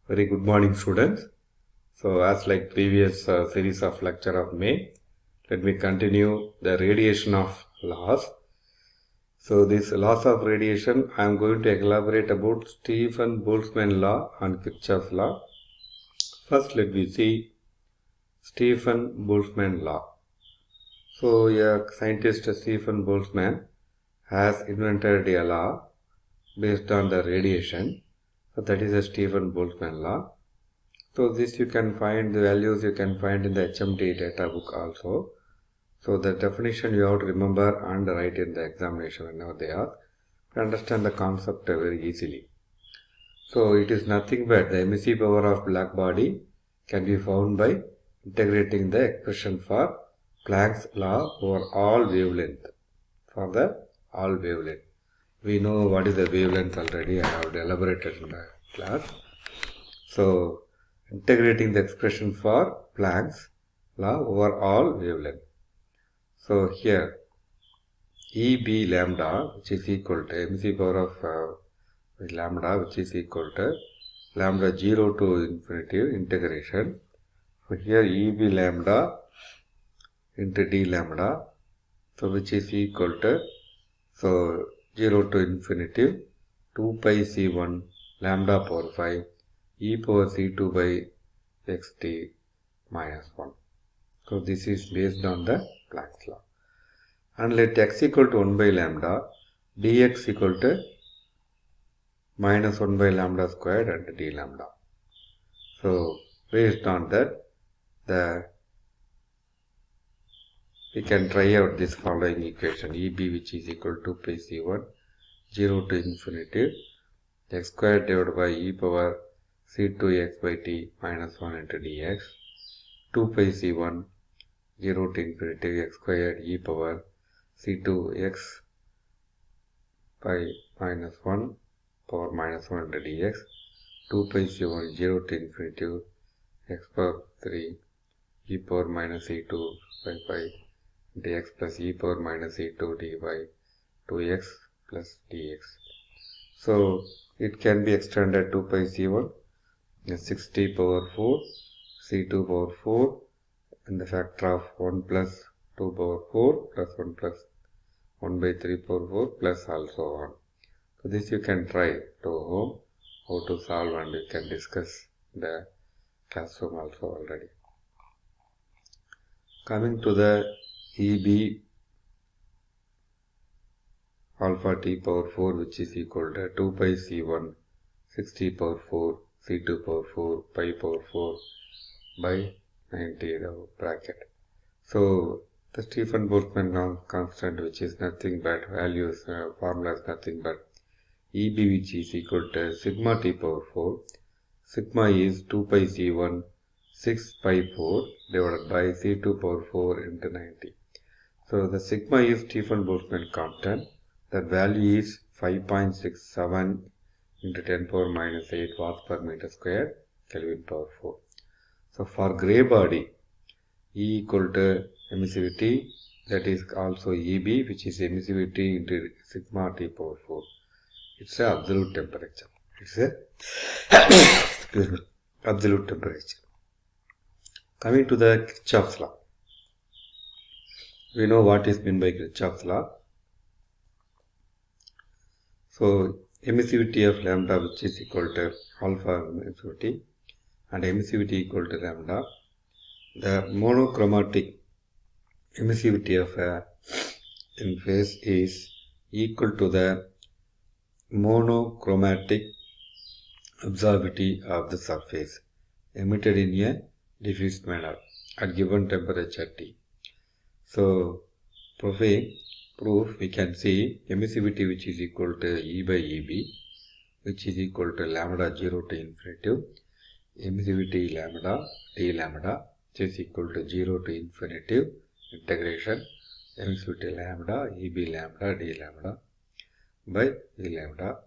Very good morning, students. So, as like previous series of lecture of May, let me continue the radiation of laws. So, these laws of radiation, I am going to elaborate about Stefan-Boltzmann law and Kirchhoff's law. First, let me see Stefan-Boltzmann law. So, a scientist Stefan-Boltzmann has invented a law based on the radiation. So, that is a Stefan-Boltzmann law. So this you can find, the values you can find in the HMD data book also. So the definition you have to remember and write in the examination whenever they ask. To understand the concept very easily. So it is nothing but the emissive power of black body can be found by integrating the expression for Planck's law over all wavelength. For the all wavelength. We know what is the wavelength already. I have elaborated in the class. So integrating the expression for Planck's law over all wavelength. So here EB lambda, which is equal to emissive power of lambda, which is equal to lambda 0 to infinity integration. So here EB lambda into d lambda, so which is equal to 0 to infinity 2 pi c1 lambda power 5 e power c2 by xt minus 1. So this is based on the Planck's law. And let x equal to 1 by lambda, dx equal to minus 1 by lambda squared and d lambda. So based on that, we can try out this following equation, EB which is equal to 2 pi c1, 0 to infinity, x squared divided by e power c2 x by t minus 1 into dx, 2 pi c1, 0 to infinity x squared e power c2 x by minus 1 power minus 1 into dx, 2 pi c1, 0 to infinity x power 3 e power minus c2 by pi dx plus e power minus c2 d by 2x plus dx. So it can be extended 2 pi c1 60 power 4 c2 power 4 and the factor of 1 plus 2 power 4 plus 1 plus 1 by 3 power 4 plus also on. So this you can try to home how to solve and you can discuss in the classroom also already. Coming to the EB alpha t power 4 which is equal to 2 pi c1 60 power 4 c2 power 4 pi power 4 by 90 the bracket. So the Stefan-Boltzmann constant which is nothing but values, formula is nothing but EB which is equal to sigma t power 4. Sigma is 2 pi c1 6 pi 4 divided by c2 power 4 into 90. So the sigma is Stefan-Boltzmann constant. That value is 5.67 into 10 power minus 8 watts per meter square Kelvin power 4. So for gray body, E equal to emissivity, that is also EB, which is emissivity into sigma t power 4. It's a absolute temperature. It's a excuse me, absolute temperature. Coming to the Kirchhoff's law. We know what is meant by Kirchhoff's law. So emissivity of lambda which is equal to alpha emissivity and emissivity equal to lambda. The monochromatic emissivity of a in phase is equal to the monochromatic absorptivity of the surface emitted in a diffuse manner at given temperature T. So proof we can see emissivity which is equal to E by EB which is equal to lambda 0 to infinity, emissivity lambda d lambda which is equal to 0 to infinity integration emissivity lambda EB lambda d lambda by d lambda.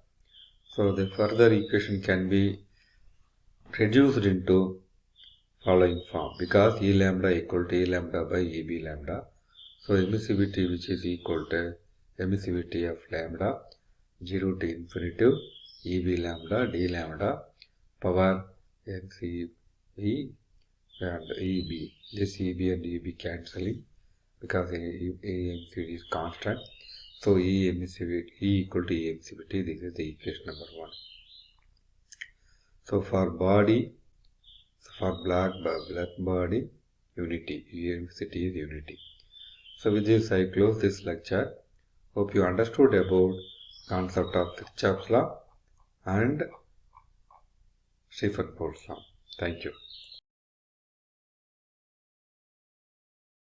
So the further equation can be reduced into following form because E lambda equal to E lambda by EB lambda. So emissivity which is equal to emissivity of lambda 0 to infinity EB lambda d lambda power NCE and EB. This EB and EB cancelling because emissivity is constant. So E equal to E emissivity. This is the equation number 1. So for body, for black body, unity. E emissivity is unity. So with this I close this lecture. Hope you understood about concept of Kirchhoff's law and Stefan-Boltzmann law. Thank you.